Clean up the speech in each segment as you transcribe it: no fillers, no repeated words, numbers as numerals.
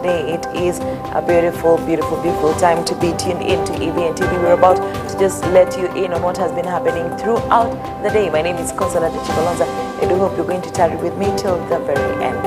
It is a beautiful, beautiful, beautiful time to be tuned in to EVN TV. We're about to just let you in on what has been happening throughout the day. My name is Consolata Chibalonza. I do hope you're going to tarry with me till the very end.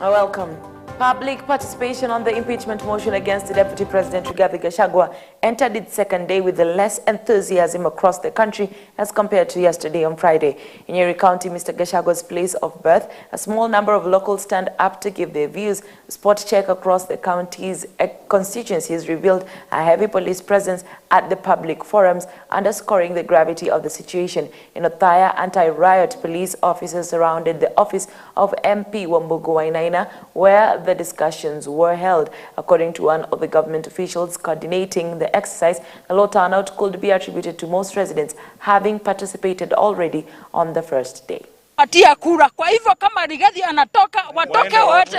Welcome. Public participation on the impeachment motion against the Deputy President Rigathi Gachagua entered its second day with less enthusiasm across the country as compared to yesterday on Friday. In Nyeri County, Mr. Gachagua's place of birth, a small number of locals stand up to give their views. A spot check across the county's constituencies revealed a heavy police presence at the public forums, underscoring the gravity of the situation. In Othaya, anti-riot police officers surrounded the office of MP Wambugu Wainaina, where the discussions were held. According to one of the government officials coordinating the exercise, the low turnout could be attributed to most residents having participated already on the first day. Atia kura. Kwa hivyo kama Rigathi anatoka, watoke wote.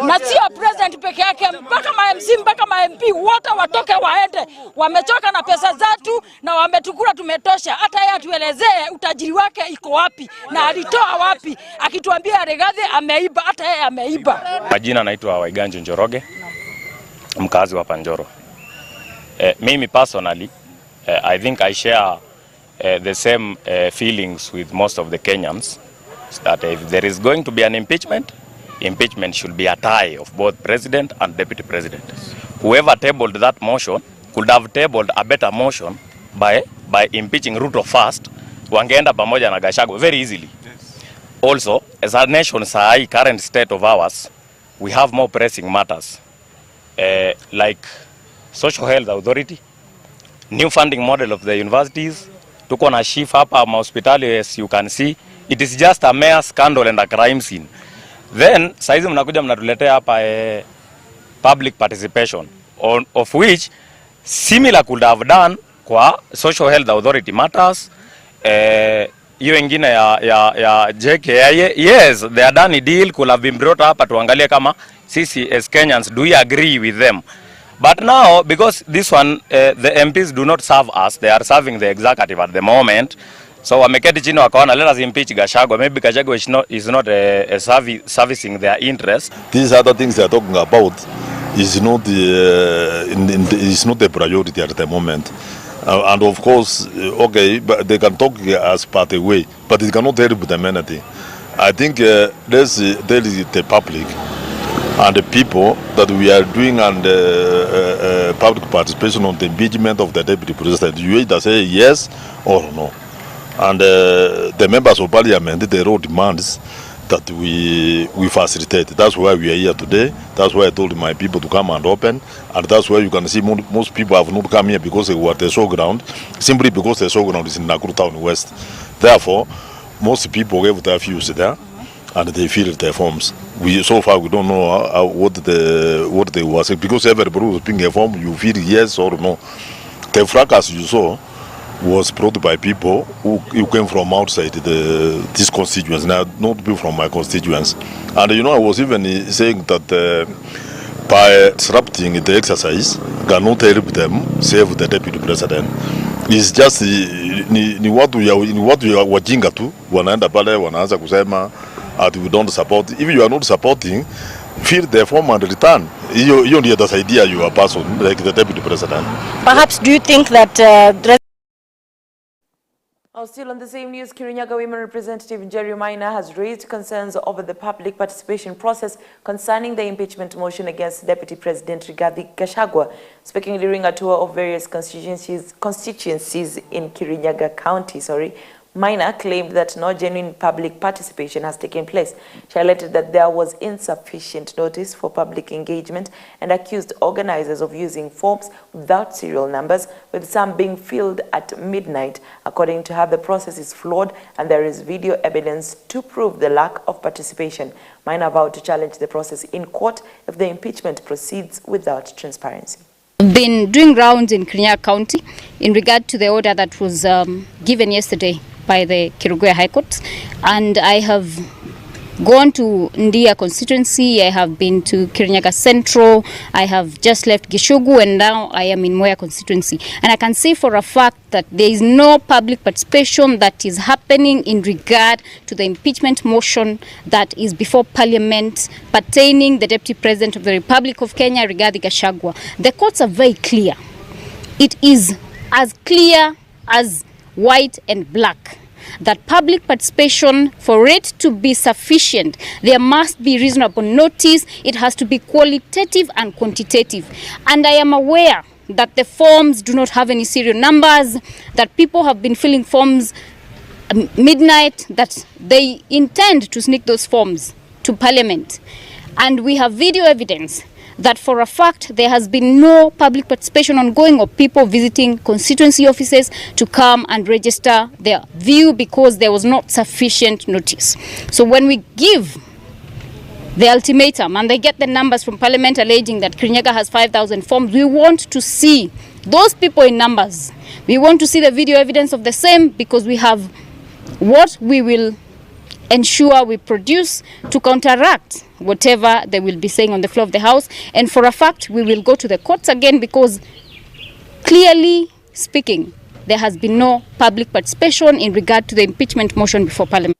Na sio president peke yake, mpaka ma MC, mpaka ma MP wote watoke waende. Wamechoka na pesa zetu na wametukula tumetosha. Hata yeye atuelezee utajiri wake iko wapi na alitoa wapi. Akituambia Rigathi ameiba, hata yeye ameiba. Majina naitwa Waiganjo Njoroge, mkazi wa Panjoro. Mimi personally, I think I share the same feelings with most of the Kenyans, that if there is going to be an impeachment should be a tie of both president and deputy president. Whoever tabled that motion could have tabled a better motion by impeaching Ruto first, wangeenda pamoja na Gachagua very easily. Also, as a nation's current state of ours, we have more pressing matters like social health authority, new funding model of the universities. Tuko na chief hapa hospitali, as you can see, it is just a mere scandal and a crime scene. Then saizi mnakuja mnatuletea hapa public participation of which similar could have done kwa social health authority matters. Hiyo ingine ya JKIA, yes, the Adani deal could have been brought up, tuangalie kama sisi as Kenyans do we agree with them. But now, because this one, the MPs do not serve us, they are serving the executive at the moment. So wameketi chini wakaona, let us impeach Gachagua. Maybe Gachagua is not servicing their interests. These other things they are talking about is not the priority at the moment. And of course, okay, but they can talk as part of the way, but it cannot help them anything. I think there's the public and the people that we are doing and public participation on the impeachment of the deputy president. You either say yes or no. And the members of parliament, they wrote demands that we facilitate. That's why we are here today. That's why I told my people to come and open. And that's why you can see most people have not come here because they were at the showground, simply because the showground is in Nakuru Town West. Therefore, most people gave their views there and they filled their forms. So far we don't know what they were saying, because everybody was being informed. You feel yes or no. The fracas you saw was brought by people who came from outside these constituents, not people from my constituents. And you know, I was even saying that by disrupting the exercise cannot help them save the deputy president. It's just ni watu ya wajinga tu wanaenda pale wanaanza kusema that we don't support. If you are not supporting, fill the form and return. You need to idea you a person like the deputy president. Perhaps do you think that Still on the same news, Kirinyaga Women Representative Jerry Maina has raised concerns over the public participation process concerning the impeachment motion against Deputy President Rigathi Gachagua. Speaking during a tour of various constituencies in Kirinyaga County, Maina claimed that no genuine public participation has taken place. She highlighted that there was insufficient notice for public engagement and accused organizers of using forms without serial numbers, with some being filled at midnight. According to her, the process is flawed and there is video evidence to prove the lack of participation. Maina vowed to challenge the process in court if the impeachment proceeds without transparency. I've been doing rounds in Kirinyaga County in regard to the order that was given yesterday by the Kerugoya High Court, and I have gone to Ndia constituency, I have been to Kirinyaga Central, I have just left Gishugu, and now I am in Moya constituency. And I can say for a fact that there is no public participation that is happening in regard to the impeachment motion that is before Parliament pertaining the Deputy President of the Republic of Kenya, Rigathi Gachagua. The courts are very clear. It is as clear as white and black that public participation, for it to be sufficient, there must be reasonable notice. It has to be qualitative and quantitative. And I am aware that the forms do not have any serial numbers, that people have been filling forms midnight, that they intend to sneak those forms to Parliament. And we have video evidence that for a fact there has been no public participation ongoing of people visiting constituency offices to come and register their view because there was not sufficient notice. So when we give the ultimatum and they get the numbers from Parliament alleging that Kirinyaga has 5,000 forms, we want to see those people in numbers. We want to see the video evidence of the same, because we have what we will ensure we produce to counteract whatever they will be saying on the floor of the House. And for a fact, we will go to the courts again, because clearly speaking, there has been no public participation in regard to the impeachment motion before Parliament.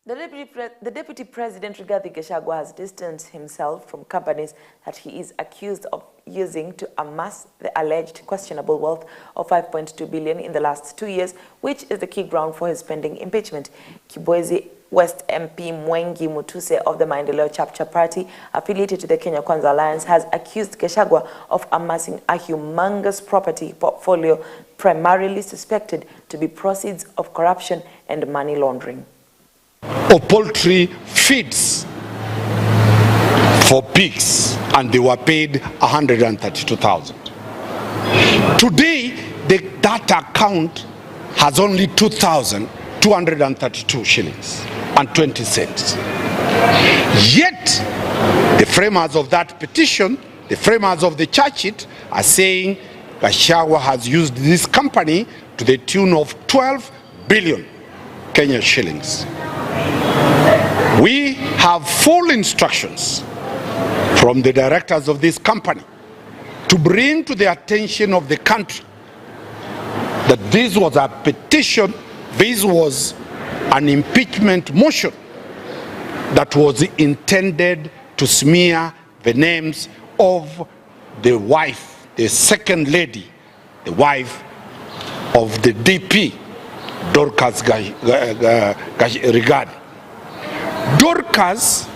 The Deputy President Rigathi Gachagua has distanced himself from companies that he is accused of using to amass the alleged questionable wealth of 5.2 billion in the last 2 years, which is the key ground for his pending impeachment. Kibwezi West MP Mwengi Mutuse of the Maendeleo Chapcha Party, affiliated to the Kenya Kwanza Alliance, has accused Gachagua of amassing a humongous property portfolio primarily suspected to be proceeds of corruption and money laundering. Of poultry feeds for pigs, and they were paid 132,000. Today, that account has only 2,232 shillings and 20 cents. Yet, the framers of that petition, the framers of the charge sheet, are saying Gachagua has used this company to the tune of 12 billion Kenyan shillings. We have full instructions from the directors of this company to bring to the attention of the country that this was a petition, this was an impeachment motion that was intended to smear the names of the wife, the second lady, the wife of the DP, Dorcas Rigathi. Dorcas,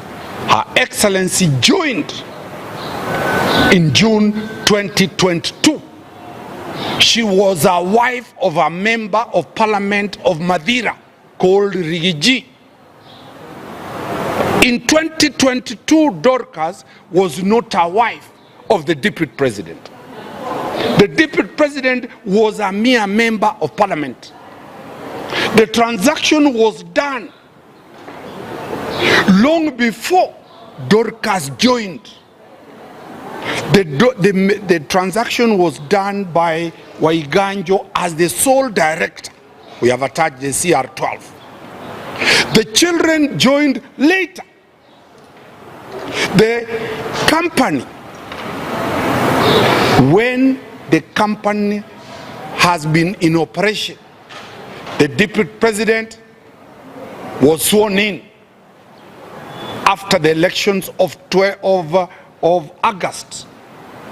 Her Excellency, joined in June 2022. She was a wife of a member of Parliament of Madeira called Rigiji. In 2022, Dorcas was not a wife of the Deputy President. The Deputy President was a mere member of Parliament. The transaction was done long before Dorcas joined. The transaction was done by Waiganjo as the sole director. We have attached the CR12. The children joined later. The company, when the company has been in operation, the Deputy President was sworn in after the elections of August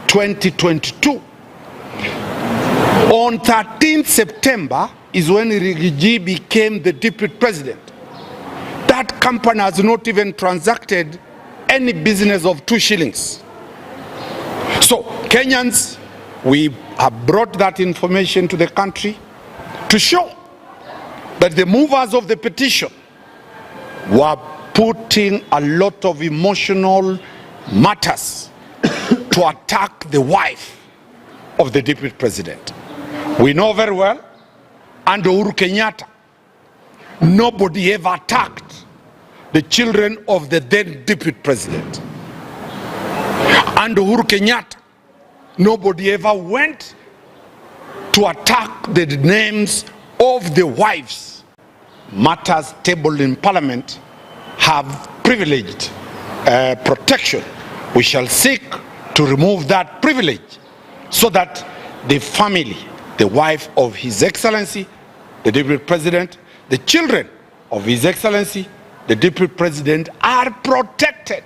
2022. On 13th September is when Rigiji became the Deputy President. That company has not even transacted any business of 2 shillings. So Kenyans, we have brought that information to the country to show that the movers of the petition were putting a lot of emotional matters to attack the wife of the deputy president. We know very well, under Uhuru Kenyatta, nobody ever attacked the children of the then deputy president. Under Uhuru Kenyatta, nobody ever went to attack the names of the wives. Matters tabled in parliament have privileged protection. We shall seek to remove that privilege so that the family, the wife of His Excellency, the Deputy President, the children of His Excellency, the Deputy President are protected.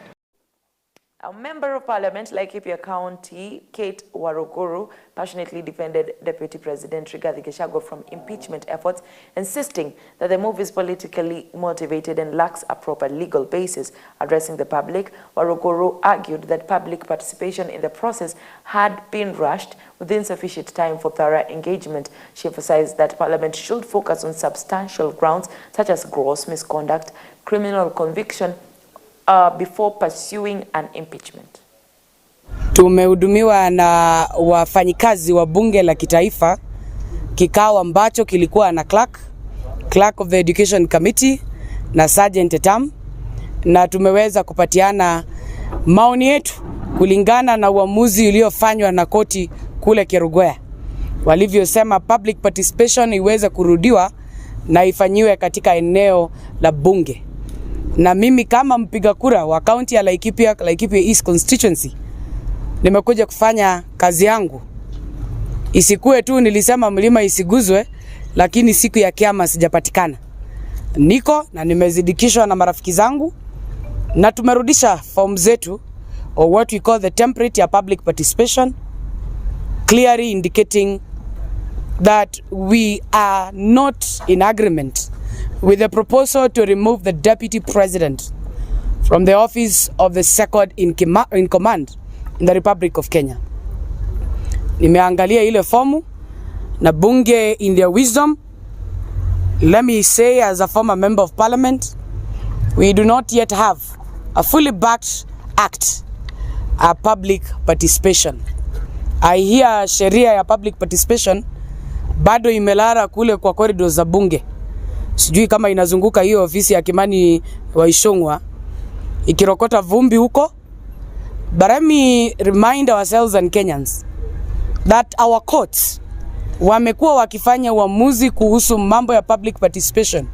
A member of parliament, Laikipia County, Kate Waruguru, passionately defended Deputy President Rigathi Gachagua from impeachment efforts, insisting that the move is politically motivated and lacks a proper legal basis. Addressing the public, Waruguru argued that public participation in the process had been rushed with insufficient time for thorough engagement. She emphasized that parliament should focus on substantial grounds such as gross misconduct, criminal conviction, before pursuing an impeachment. Tumehudumiwa na wafanyikazi wa bunge la kitaifa, kikao ambacho kilikuwa na clerk of the Education Committee na Sergeant Etam, na tumeweza kupatiana maoni yetu kulingana na uamuzi uliofanywa na koti kule Kerugoya. Walivyosema public participation iweze kurudiwa na ifanyiwe katika eneo la bunge. Na mimi kama mpiga kura wa county ya Laikipia East constituency, nimekuja kufanya kazi yangu. Isikue tu nilisema mlima isiguzwe, lakini siku ya kiama sijapatikana. Niko na nimezidikishwa na marafiki zangu, na tumerudisha form zetu, or what we call the template ya public participation, clearly indicating that we are not in agreement with the proposal to remove the deputy president from the office of the second in command in the Republic of Kenya. Nimeangalia ile fomu na bunge in their wisdom. Let me say, as a former member of parliament, we do not yet have a fully backed act, a public participation. I hear sheria ya public participation bado imelara kule kwa corridors za bunge. Sijui kama inazunguka hiyo ofisi ya Kimani wa Ishongwa ikirokota vumbi huko. But let me remind ourselves and Kenyans that our courts wamekuwa wakifanya uamuzi kuhusu mambo ya public participation.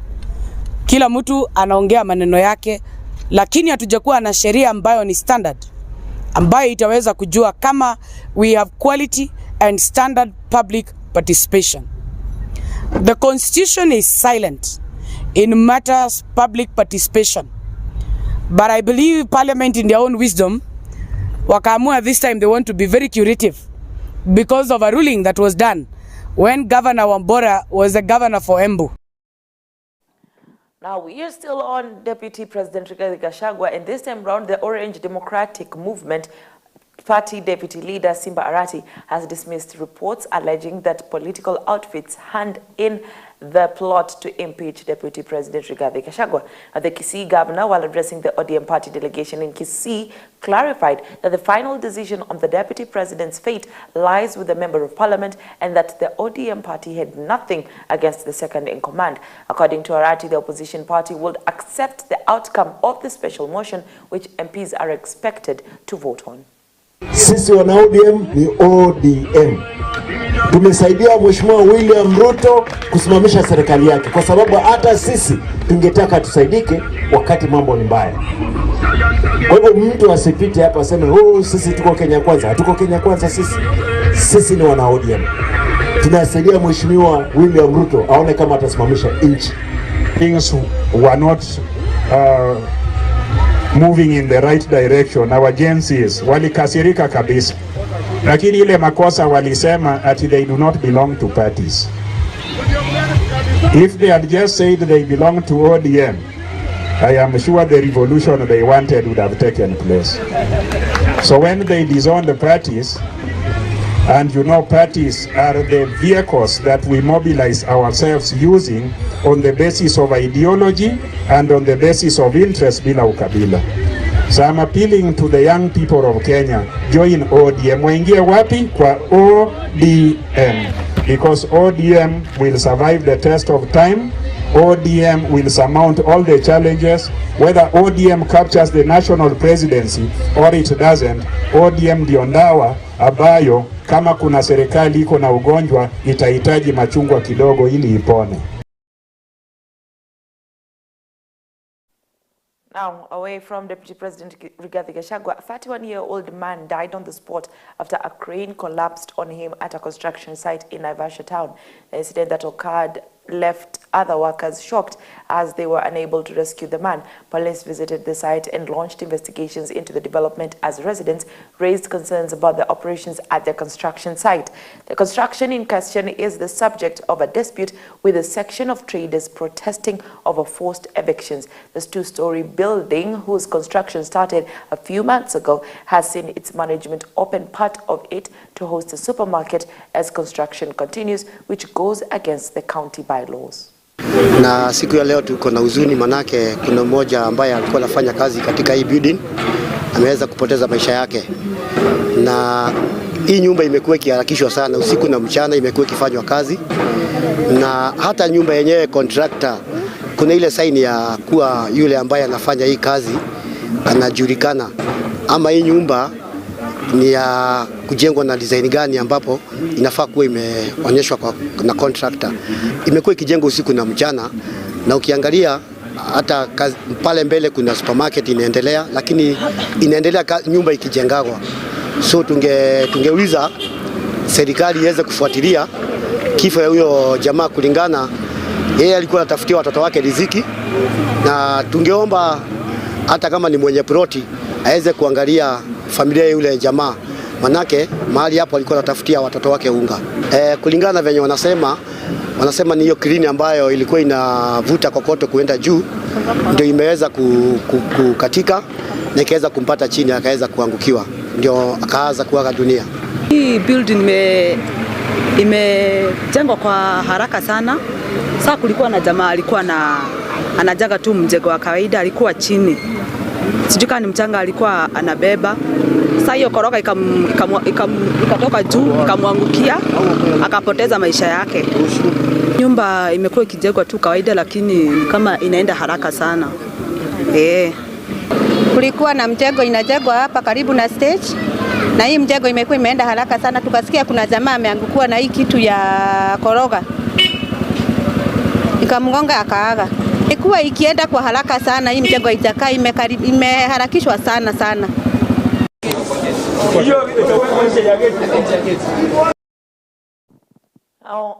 Kila mtu anaongea maneno yake, lakini hatujakuwa na sheria ambayo ni standard, ambayo itaweza kujua kama we have quality and standard public participation. The constitution is silent in matters public participation, but I believe parliament in their own wisdom wakaamua this time they want to be very curative because of a ruling that was done when Governor Wambora was the governor for Embu. Now we are still on Deputy President Rigathi Gachagua, and this time round the Orange Democratic Movement Party Deputy Leader Simba Arati has dismissed reports alleging that political outfits hand in the plot to impeach Deputy President Rigathi Gachagua. The Kisii governor, while addressing the ODM party delegation in Kisii, clarified that the final decision on the Deputy President's fate lies with the Member of Parliament and that the ODM party had nothing against the second in command. According to Arati, the opposition party would accept the outcome of the special motion which MPs are expected to vote on. Sisi wana ODM ni ODM. Tumesaidia Mheshimiwa William Ruto kusimamisha serikali yake kwa sababu hata sisi tungetaka tusaidike wakati mambo ni mbaya. Kwa hivyo mtu asipite hapa aseme sisi tuko Kenya kwanza. Hatuko Kenya kwanza sisi. Sisi ni wana ODM. Tunasaidia Mheshimiwa William Ruto aone kama atasimamisha nchi. Things were not moving in the right direction. Our agencies walikasirika kabisa, lakini ile makosa walisema ati they do not belong to parties. If they had just said they belong to ODM, I am sure the revolution they wanted would have taken place. So when they disowned the parties, And you know, parties are the vehicles that we mobilize ourselves using on the basis of ideology and on the basis of interest bila ukabila. So I'm appealing to the young people of Kenya, join ODM. Waingie wapi? Kwa ODM. Because ODM will survive the test of time. ODM will surmount all the challenges. Whether ODM captures the national presidency or it doesn't, ODM ndio ndawa ambayo kama kuna serikali iko na ugonjwa itahitaji machungwa kidogo ili ipone. Now, away from Deputy President Rigathi Gachagua, a 31-year-old man died on the spot after a crane collapsed on him at a construction site in Naivasha town. The incident that occurred left other workers shocked as they were unable to rescue the man. Police visited the site and launched investigations into the development as residents raised concerns about the operations at the construction site. The construction in question is the subject of a dispute with a section of traders protesting over forced evictions. This two-story building, whose construction started a few months ago, has seen its management open part of it to host a supermarket as construction continues, which goes against the county bylaws. Na siku ya leo tuko na huzuni, manake kuna mmoja ambaye alikuwa anafanya kazi katika hii building ameweza kupoteza maisha yake. Na hii nyumba imekuwa ikiharakishwa sana usiku na mchana, imekuwa ikifanywa kazi. Na hata nyumba yenyewe contractor, kuna ile sign ya kuwa yule ambaye anafanya hii kazi anajulikana, ama hii nyumba ni ya kujengwa na design gani ambapo inafaa kuwa imeonyeshwa na contractor. Imekuwa ikijengwa usiku na mchana, na ukiangalia hata pale mbele kuna supermarket inaendelea, lakini inaendelea nyumba ikijengwa. So tungeuliza serikali iweze kufuatilia kifo ya huyo jamaa, kulingana yeye alikuwa anatafutia watoto wake riziki, na tungeomba hata kama ni mwenye ploti aweze kuangalia familia yule jamaa, manake mahali hapo alikuwa anatafutia watoto wake unga. Kulingana na venye wanasema ni hiyo crane ambayo ilikuwa inavuta kokoto kuenda juu ndio imeweza kukatika na ikaweza kumpata chini, akaweza kuangukiwa, ndio akaanza kuaga dunia. Hii building imejengwa kwa haraka sana. Sasa kulikuwa na jamaa alikuwa anajaga tu mjego wa kawaida, alikuwa chini. Sijui kama ni mchanga alikuwa anabeba. Sasa hiyo koroga ikatoka juu, ikamwangukia, akapoteza maisha yake. Nyumba imekuwa ikijengwa tu kawaida, lakini kama inaenda haraka sana. Kulikuwa na mtego inajengwa hapa karibu na stage, na hii mtego imekuwa imeenda haraka sana. Tukasikia kuna jamaa ameangukiwa na hii kitu ya koroga, ikamgonga akaaga. Ilikuwa ikienda kwa haraka sana, hii mtego itakaa imeharakishwa sana.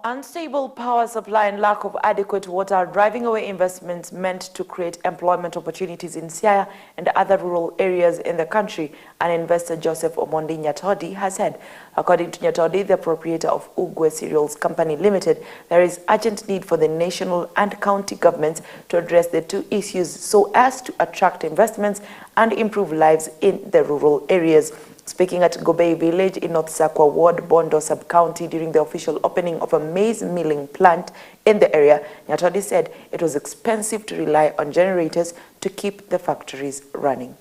Unstable power supply and lack of adequate water are driving away investments meant to create employment opportunities in Siaya and other rural areas in the country, an investor Joseph Omondi Nyatodi has said. According to Nyatodi, the proprietor of Ugwe Cereals Company Limited, there is urgent need for the national and county governments to address the two issues so as to attract investments and improve lives in the rural areas. Speaking at Gobei village in North Sakwa Ward, Bondo sub-county during the official opening of a maize milling plant in the area, Nyatodi said it was expensive to rely on generators to keep the factories running.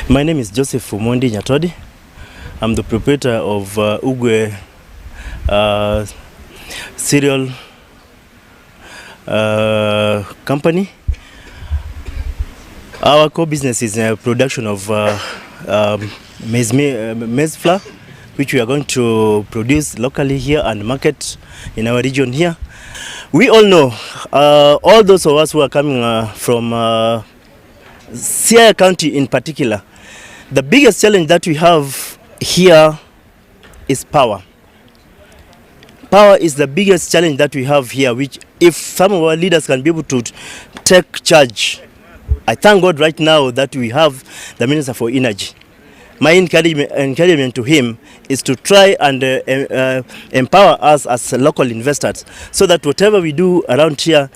My name is Joseph Omondi Nyatodi. I'm the proprietor of Ugwe Cereal Company. Our core business is production of maize flour, which we are going to produce locally here and market in our region here. We all know, all those of us who are coming from Siaya County in particular, the biggest challenge that we have here is power. Power is the biggest challenge that we have here, which if some of our leaders can be able to take charge, I thank God right now that we have the Minister for Energy. My encouragement to him is to try and empower us as local investors so that whatever we do around here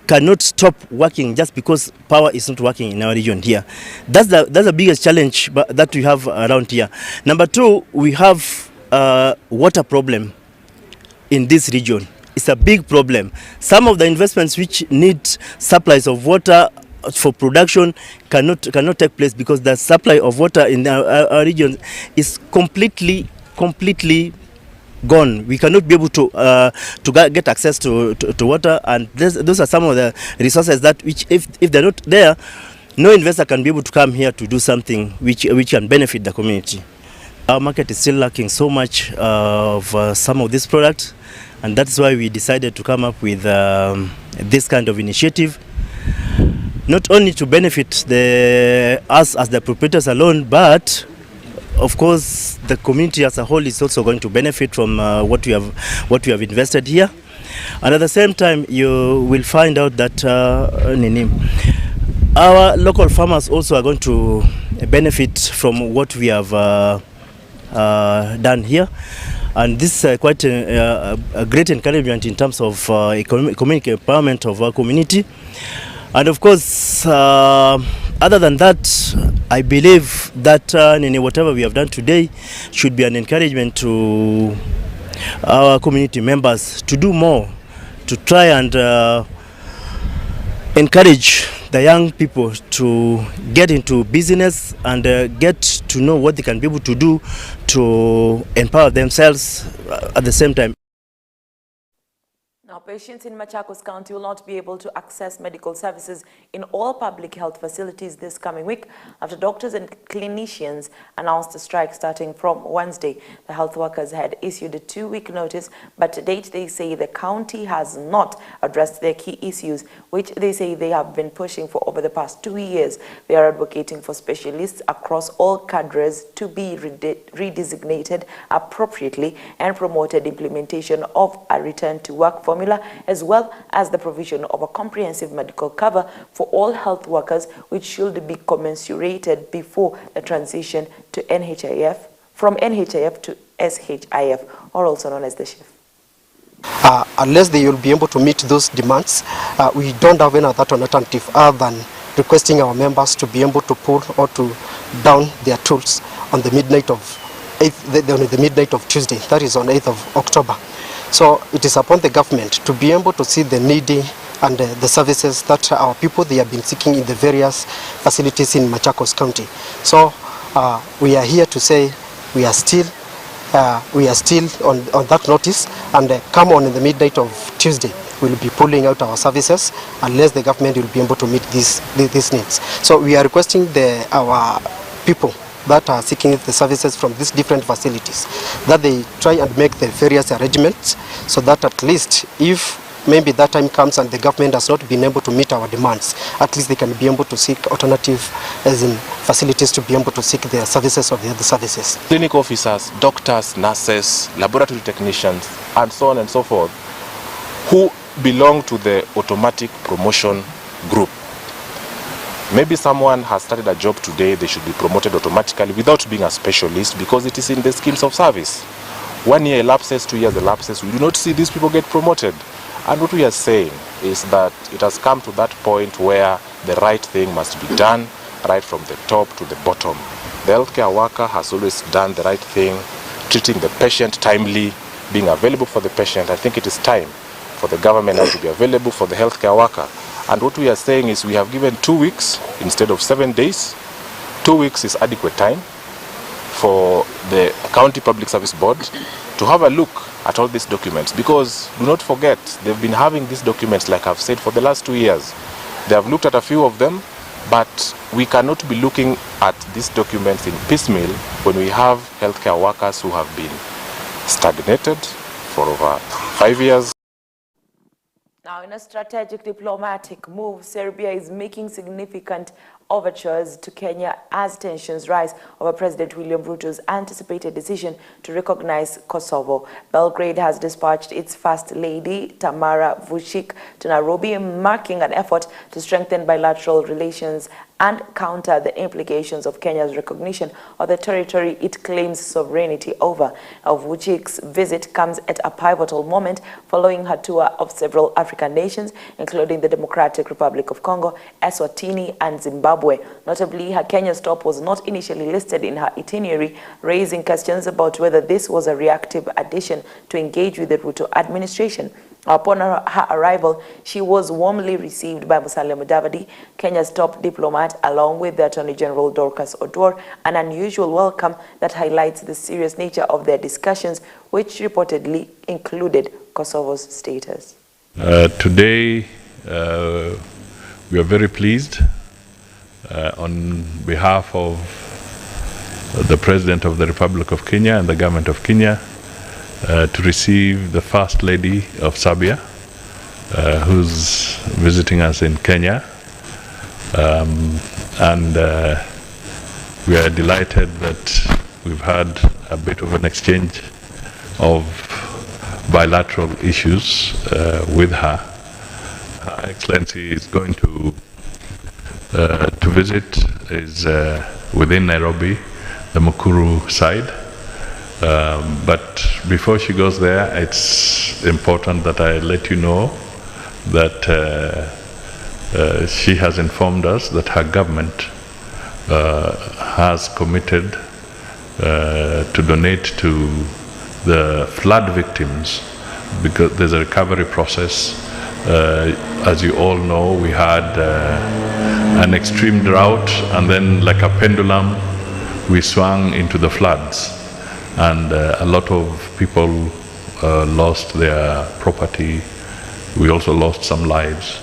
cannot stop working just because power is not working in our region here. That's the biggest challenge that we have around here. Number two, we have water problem in this region. It's a big problem. Some of the investments which need supplies of water for production cannot take place because the supply of water in our region is completely gone. We cannot be able to get access to water, and those are some of the resources that which if they're not there, no investor can be able to come here to do something which can benefit the community. Our market is still lacking so much of some of these products, and that's why we decided to come up with this kind of initiative, not only to benefit us as the proprietors alone, but of course the community as a whole is also going to benefit from what we have invested here. And at the same time, you will find out that our local farmers also are going to benefit from what we have done here. And this is quite a great encouragement in terms of economic empowerment of our community. And of course, other than that, I believe that whatever we have done today should be an encouragement to our community members to do more, to try and encourage the young people to get into business and get to know what they can be able to do to empower themselves at the same time. Now, patients in Machakos County will not be able to access medical services in all public health facilities this coming week after doctors and clinicians announced a strike starting from Wednesday. The health workers had issued a 2-week notice, but to date they say the county has not addressed their key issues, which they say they have been pushing for over the past 2 years. They are advocating for specialists across all cadres to be redesignated appropriately and promoted implementation of a return to work formula, as well as the provision of a comprehensive medical cover for all health workers, which should be commensurated before the transition to NHIF, from NHIF to SHIF, or also known as the SHIF. Unless they will be able to meet those demands, we don't have any other alternative other than requesting our members to be able to pull or to down their tools on the midnight of Tuesday, that is on 8th of October. So it is upon the government to be able to see the needy and the services that our people they have been seeking in the various facilities in Machakos County. So we are here to say we are still on that notice, and come on in the midnight of Tuesday we will be pulling out our services unless the government will be able to meet these needs. So we are requesting our people that are seeking the services from these different facilities, that they try and make the various arrangements so that at least if maybe that time comes and the government has not been able to meet our demands, at least they can be able to seek alternative as in facilities to be able to seek their services or the other services. Clinic officers, doctors, nurses, laboratory technicians, and so on and so forth, who belong to the automatic promotion group. Maybe someone has started a job today, they should be promoted automatically without being a specialist because it is in the schemes of service. 1 year elapses, 2 years elapses, we do not see these people get promoted. And what we are saying is that it has come to that point where the right thing must be done right from the top to the bottom. The healthcare worker has always done the right thing, treating the patient timely, being available for the patient. I think it is time for the government now to be available for the healthcare worker. And what we are saying is we have given 2 weeks instead of 7 days. 2 weeks is adequate time for the County Public Service Board to have a look at all these documents, because do not forget, they've been having these documents, like I've said, for the last 2 years. They have looked at a few of them, but we cannot be looking at these documents in piecemeal when we have healthcare workers who have been stagnated for over 5 years. Now, in a strategic diplomatic move, Serbia is making significant overtures to Kenya as tensions rise over President William Ruto's anticipated decision to recognize Kosovo. Belgrade has dispatched its First Lady, Tamara Vučić, to Nairobi, marking an effort to strengthen bilateral relations and counter the implications of Kenya's recognition of the territory it claims sovereignty over. Vuchik's visit comes at a pivotal moment following her tour of several African nations, including the Democratic Republic of Congo, Eswatini, and Zimbabwe. Notably, her Kenya stop was not initially listed in her itinerary, raising questions about whether this was a reactive addition to engage with the Ruto administration. Upon her arrival, she was warmly received by Musalia Mudavadi, Kenya's top diplomat, along with the Attorney General Dorcas Oduor, an unusual welcome that highlights the serious nature of their discussions, which reportedly included Kosovo's status. Today, we are very pleased on behalf of the President of the Republic of Kenya and the Government of Kenya to receive the First Lady of Serbia, who's visiting us in Kenya. We are delighted that we've had a bit of an exchange of bilateral issues with her. Her Excellency is going to visit is within Nairobi, the Mukuru side. But before she goes there, it's important that I let you know that she has informed us that her government has committed to donate to the flood victims, because there's a recovery process. As you all know, we had an extreme drought, and then like a pendulum, we swung into the floods. And a lot of people lost their property. We also lost some lives,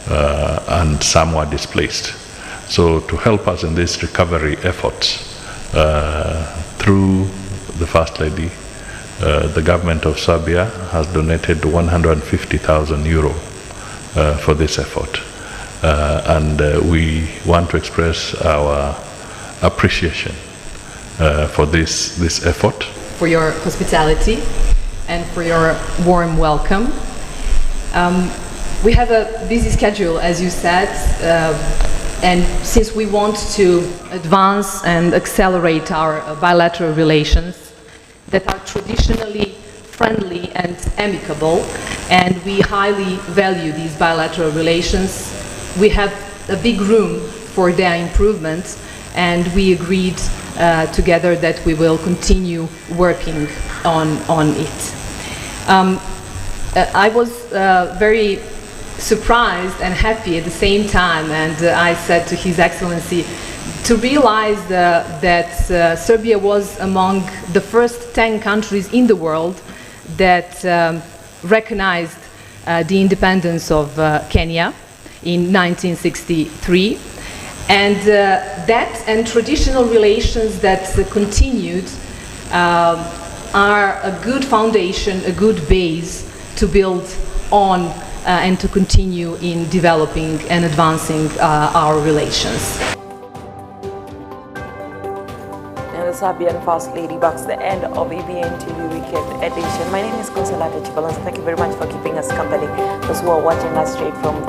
and some were displaced. So to help us in this recovery efforts, through the First Lady, the government of Serbia has donated 150,000 euro for this effort. And we want to express our appreciation for this effort. For your hospitality and for your warm welcome. We have a busy schedule, as you said, and since we want to advance and accelerate our bilateral relations that are traditionally friendly and amicable, and we highly value these bilateral relations, we have a big room for their improvement, and we agreed together that we will continue working on it. I was very surprised and happy at the same time, and I said to His Excellency to realize that Serbia was among the first 10 countries in the world that recognized the independence of Kenya in 1963. And that and traditional relations that continued are a good foundation, a good base to build on and to continue in developing and advancing our relations. And the Serbian First Lady marks the end of EBN TV Weekend Edition. My name is Consolata Chibalonza. Thank you very much for keeping us company. Those who are watching us straight from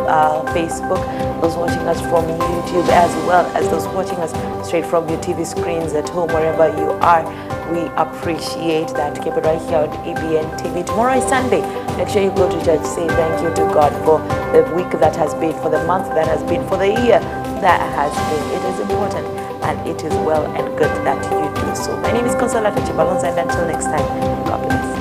Facebook, those watching us from YouTube, as well as those watching us straight from your TV screens at home, wherever you are. We appreciate that. Keep it right here on EBN TV. Tomorrow is Sunday. Make sure you go to church. Say thank you to God for the week that has been, for the month that has been, for the year that has been. It is important, and it is well and good that you do so. My name is Consolata Chibalonza, and until next time, God bless.